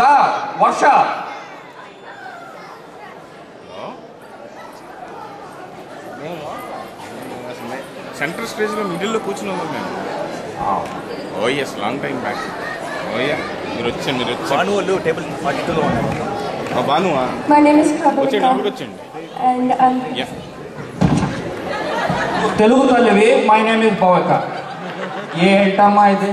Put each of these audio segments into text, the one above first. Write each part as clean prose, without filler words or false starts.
దా వర్ష. Centre స్టేజ్లో మిడిల్లో కూర్చుని ఉన్నాం మేము. ఓ ఎస్, లాంగ్ టైం బ్యాక్. ఓయ్యా, మీరు వచ్చారు. భాను వాళ్ళు టేబుల్ 42లో ఉన్నారు. భానువా? My name is Prabhavika. వచ్చేయండి. And తెలుగు తల్లివి. My name is Bhavika. ఏంటమ్మా ఇది?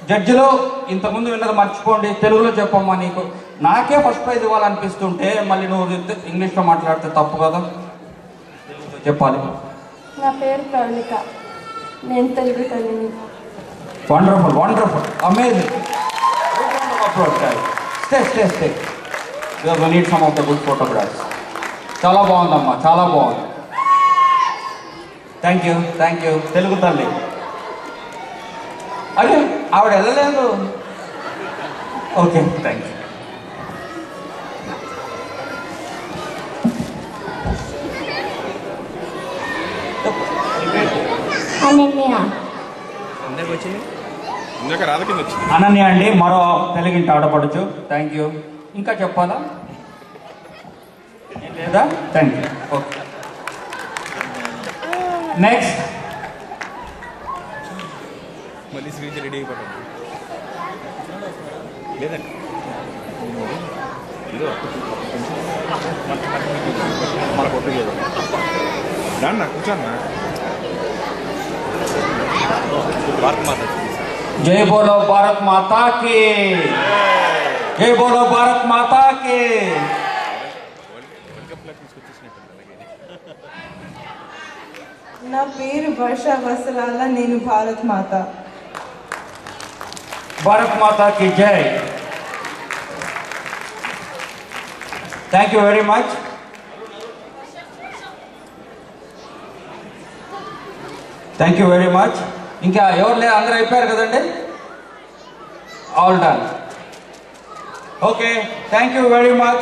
జడ్జిలో ఇంతకుముందు విన్నది మర్చిపోండి, తెలుగులో చెప్పమ్మా. నీకు నాకే ఫస్ట్ ప్రైజ్ ఇవ్వాలనిపిస్తుంటే మళ్ళీ నువ్వు ఇంగ్లీష్లో మాట్లాడితే తప్పు కదా, చెప్పాలి. నా పేరు ప్రవళిక, నేను తెలుగు తల్లిని. Wonderful, wonderful, amazing. Stay. We need some of the good photographs. చాలా బాగుందమ్మా, చాలా బాగుంది. Thank you. తెలుగు తల్లి. అరే ఆవిడ వెళ్ళలేదు. Okay, thank you. అనన్య. ఇందాక రాధ కింద వచ్చింది. అనన్య అండి, మరో తెలుగింటి ఆడపడచ్చు. Thank you. ఇంకా చెప్పాలా? లేదా? Thank you. Okay, next. మళ్ళీ శ్రీజ రెడీ అయిపోతాడు లేదండి. ఇదో మన కొట్టు లేదు. దాన్ని కూర్చోన్నా. భారత్ మాత. జై బోలో భారత్ మాతా కి. జై బోలో భారత్ మాతా కి. నా పేరు వర్ష వసరాల, నేను భారత్ మాత. భారత్ మాతా కి జై. Thank you very much. ఇంకా ఎవరు లేదు, అందరూ అయిపోయారు కదండి. All done. Okay, thank you very much.